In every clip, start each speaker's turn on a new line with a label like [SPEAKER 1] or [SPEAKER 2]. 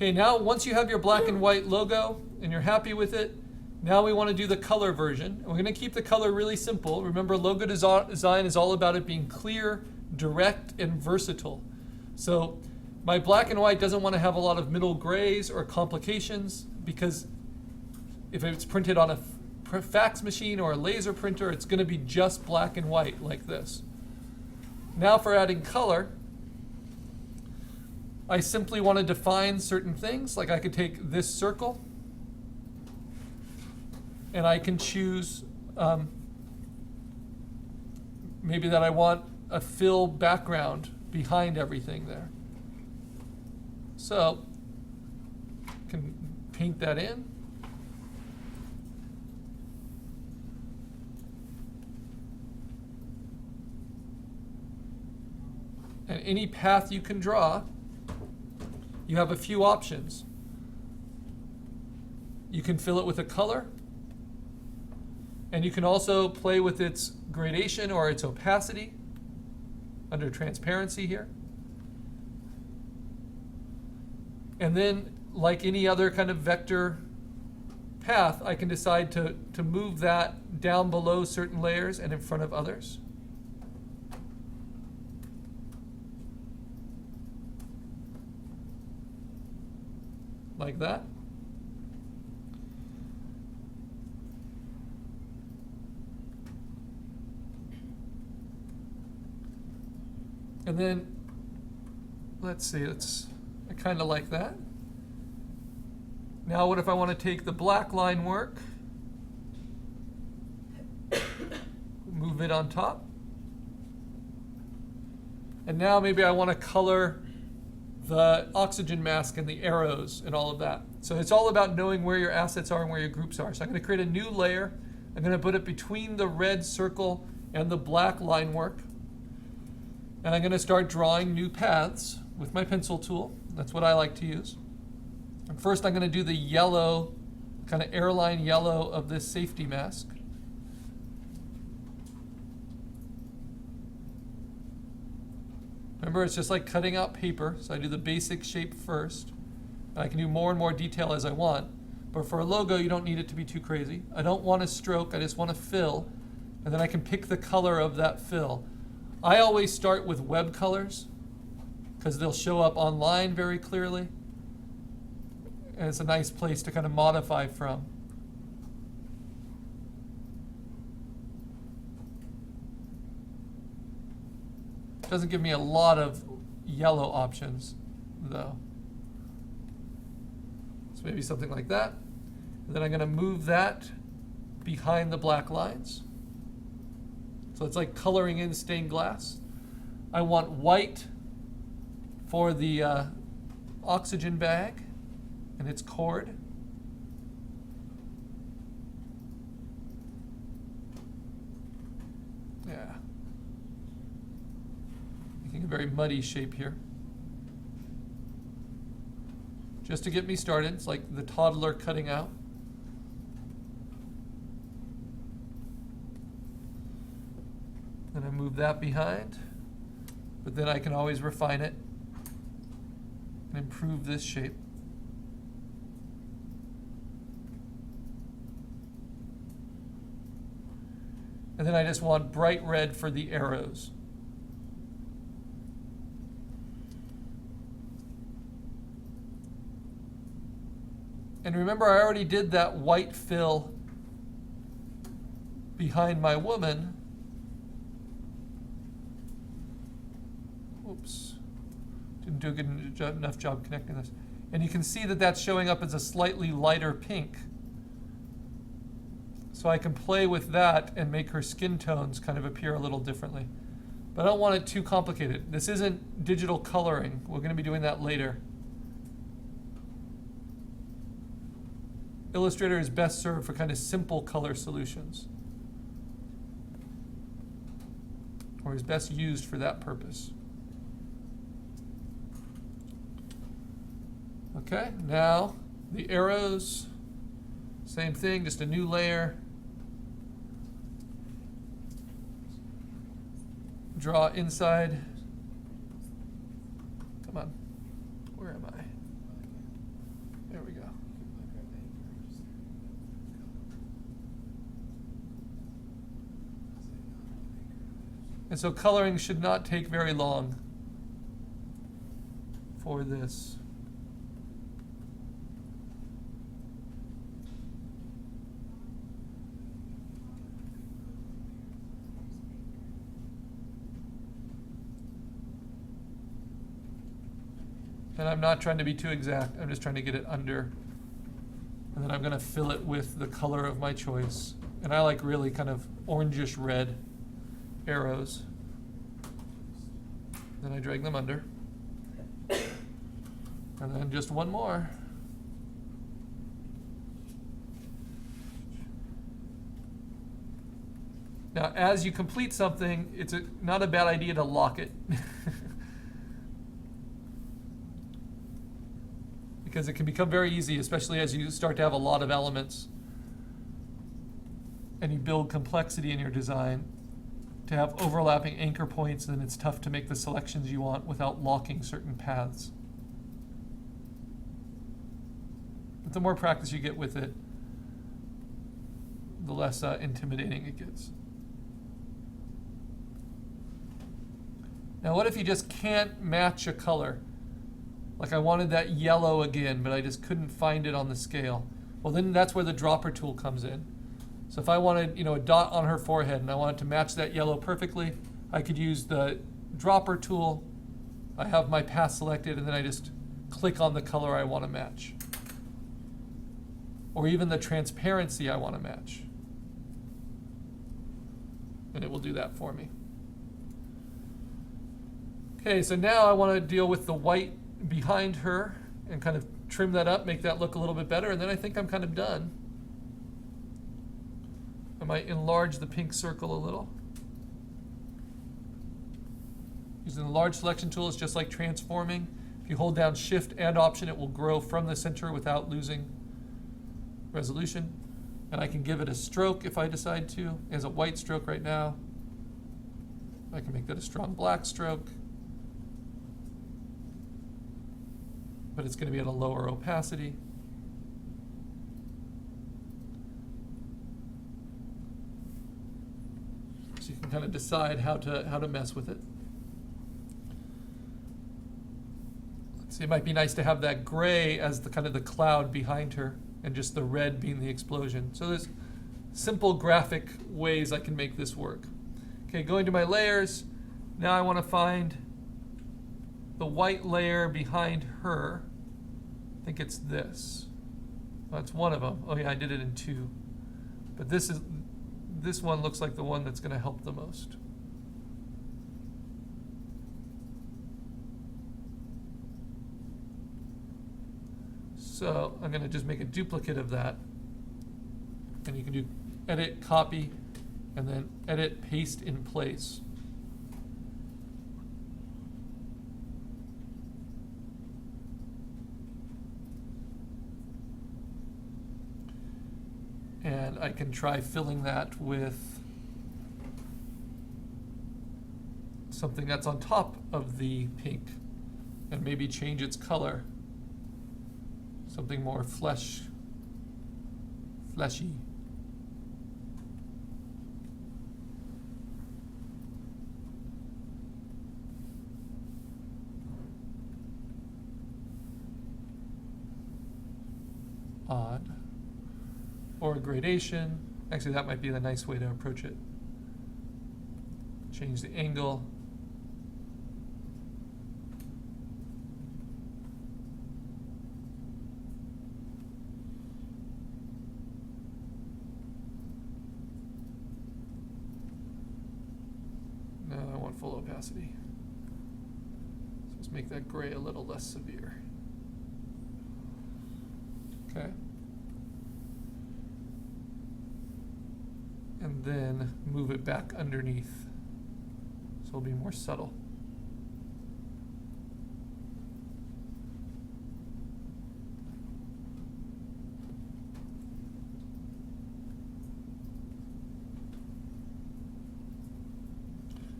[SPEAKER 1] Okay, now once you have your black and white logo and you're happy with it, now we want to do the color version. And we're going to keep the color really simple. Remember, logo design is all about it being clear, direct, and versatile. So my black and white doesn't want to have a lot of middle grays or complications, because if it's printed on a fax machine or a laser printer, it's going to be just black and white like this. Now for adding color, I simply want to define certain things. Like I could take this circle and I can choose maybe that I want a fill background behind everything there. So I can paint that in. And any path you can draw, you have a few options. You can fill it with a color, and you can also play with its gradation or its opacity under transparency here. And then, like any other kind of vector path, I can decide to move that down below certain layers and in front of others. Like that. And then, let's see, I kind of like that. Now what if I want to take the black line work, move it on top, and now maybe I want to color the oxygen mask and the arrows and all of that. So it's all about knowing where your assets are and where your groups are. So I'm going to create a new layer. I'm going to put it between the red circle and the black line work. And I'm going to start drawing new paths with my pencil tool. That's what I like to use. And first I'm going to do the yellow, kind of airline yellow of this safety mask. Remember, it's just like cutting out paper, so I do the basic shape first. And I can do more and more detail as I want. But for a logo, you don't need it to be too crazy. I don't want a stroke, I just want to fill. And then I can pick the color of that fill. I always start with web colors, because they'll show up online very clearly. And it's a nice place to kind of modify from. Doesn't give me a lot of yellow options, though. So maybe something like that. And then I'm going to move that behind the black lines. So it's like coloring in stained glass. I want white for the oxygen bag and its cord. Yeah. Making a very muddy shape here. Just to get me started, it's like the toddler cutting out. Then I move that behind, but then I can always refine it and improve this shape. And then I just want bright red for the arrows. And remember, I already did that white fill behind my woman. Oops, didn't do a good enough job connecting this. And you can see that that's showing up as a slightly lighter pink. So I can play with that and make her skin tones kind of appear a little differently. But I don't want it too complicated. This isn't digital coloring. We're going to be doing that later. Illustrator is best served for kind of simple color solutions, or is best used for that purpose. Okay, now the arrows, same thing, just a new layer. Draw inside. Come on, where am I? And so coloring should not take very long for this. And I'm not trying to be too exact, I'm just trying to get it under. And then I'm going to fill it with the color of my choice. And I like really kind of orangish red arrows. Then I drag them under. And then just one more. Now, as you complete something, it's not a bad idea to lock it. Because it can become very easy, especially as you start to have a lot of elements and you build complexity in your design, to have overlapping anchor points, and it's tough to make the selections you want without locking certain paths. But the more practice you get with it, the less intimidating it gets. Now, what if you just can't match a color? Like I wanted that yellow again, but I just couldn't find it on the scale. Well, then that's where the dropper tool comes in. So if I wanted, a dot on her forehead and I wanted to match that yellow perfectly, I could use the dropper tool. I have my path selected, and then I just click on the color I want to match. Or even the transparency I want to match. And it will do that for me. Okay, so now I want to deal with the white behind her and kind of trim that up, make that look a little bit better, and then I think I'm kind of done. I might enlarge the pink circle a little. Using the large selection tool is just like transforming. If you hold down Shift and Option, it will grow from the center without losing resolution. And I can give it a stroke if I decide to. It has a white stroke right now. I can make that a strong black stroke. But it's going to be at a lower opacity. So you can kind of decide how to mess with it. Let's see, it might be nice to have that gray as the kind of the cloud behind her, and just the red being the explosion. So there's simple graphic ways I can make this work. Okay, going to my layers. Now I want to find the white layer behind her. I think it's this. Well, that's one of them. Oh yeah, I did it in two. But this one looks like the one that's going to help the most. So I'm going to just make a duplicate of that. And you can do edit, copy, and then edit, paste in place. And I can try filling that with something that's on top of the pink and maybe change its color. Something more fleshy. Odd. Or a gradation. Actually, that might be the nice way to approach it. Change the angle. No, I want full opacity. So let's make that gray a little less severe. Okay. And then move it back underneath, so it'll be more subtle.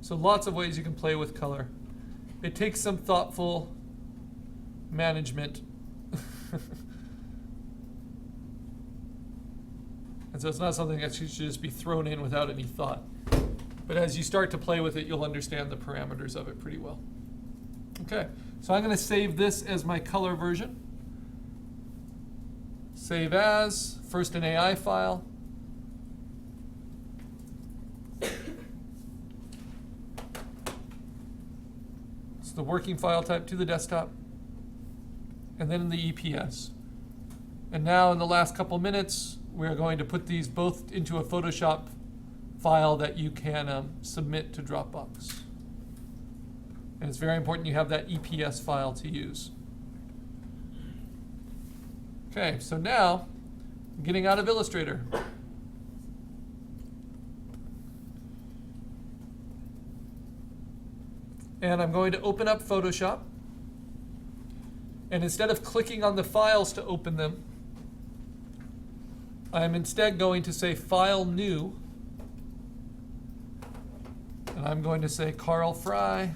[SPEAKER 1] So lots of ways you can play with color. It takes some thoughtful management. And so it's not something that should just be thrown in without any thought. But as you start to play with it, you'll understand the parameters of it pretty well. Okay, so I'm going to save this as my color version. Save as, first an AI file. It's the working file type to the desktop. And then in the EPS. And now in the last couple minutes, we're going to put these both into a Photoshop file that you can submit to Dropbox. And it's very important you have that EPS file to use. Okay, so now I'm getting out of Illustrator. And I'm going to open up Photoshop. And instead of clicking on the files to open them, I'm instead going to say File New. And I'm going to say Carl Fry,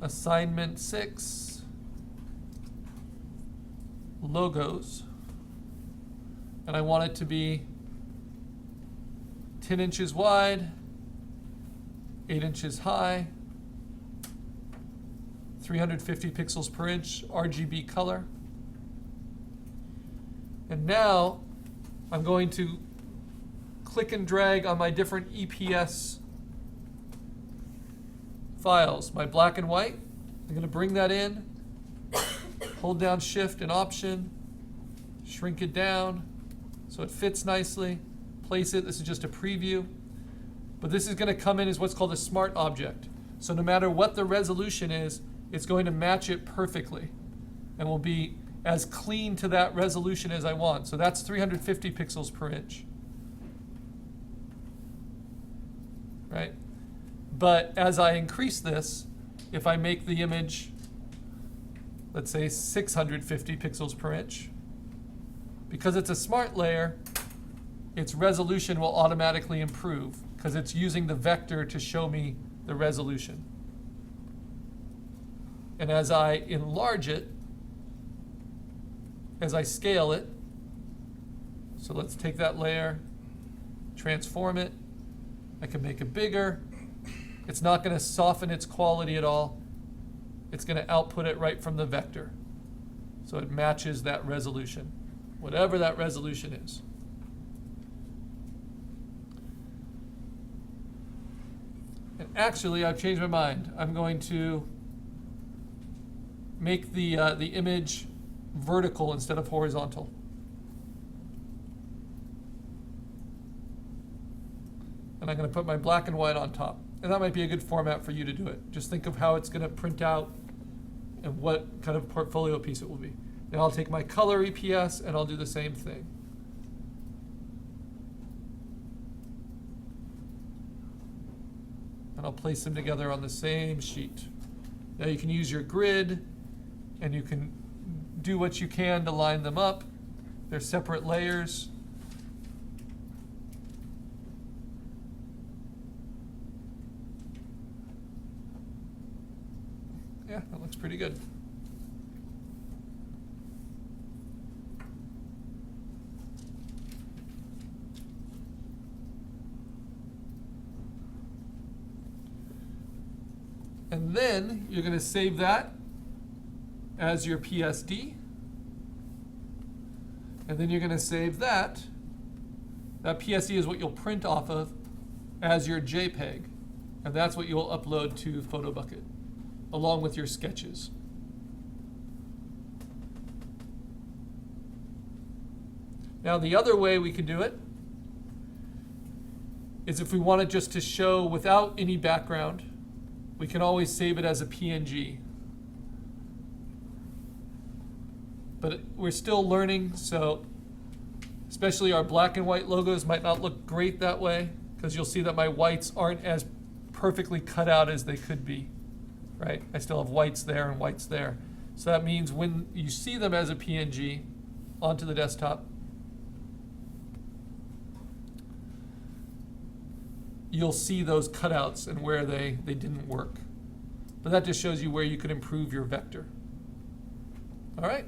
[SPEAKER 1] Assignment 6, Logos. And I want it to be 10 inches wide, 8 inches high, 350 pixels per inch, RGB color. And now I'm going to click and drag on my different EPS files. My black and white, I'm going to bring that in, hold down Shift and Option, shrink it down so it fits nicely, place it. This is just a preview. But this is going to come in as what's called a smart object. So no matter what the resolution is, it's going to match it perfectly and will be as clean to that resolution as I want. So that's 350 pixels per inch. Right? But as I increase this, if I make the image, let's say 650 pixels per inch, because it's a smart layer, its resolution will automatically improve because it's using the vector to show me the resolution. And as I enlarge it, as I scale it, so let's take that layer, transform it. I can make it bigger. It's not going to soften its quality at all. It's going to output it right from the vector. So it matches that resolution, whatever that resolution is. And actually, I've changed my mind. I'm going to make the image vertical instead of horizontal. And I'm going to put my black and white on top. And that might be a good format for you to do it. Just think of how it's going to print out and what kind of portfolio piece it will be. Now I'll take my color EPS and I'll do the same thing. And I'll place them together on the same sheet. Now you can use your grid and you can do what you can to line them up. They're separate layers. Yeah, that looks pretty good. And then you're going to save that as your PSD. And then you're going to save that. That PSD is what you'll print off of as your JPEG. And that's what you'll upload to PhotoBucket, along with your sketches. Now the other way we can do it is if we want it just to show without any background, we can always save it as a PNG. But we're still learning, so especially our black and white logos might not look great that way, because you'll see that my whites aren't as perfectly cut out as they could be, right? I still have whites there and whites there. So that means when you see them as a PNG onto the desktop, you'll see those cutouts and where they didn't work. But that just shows you where you could improve your vector. All right.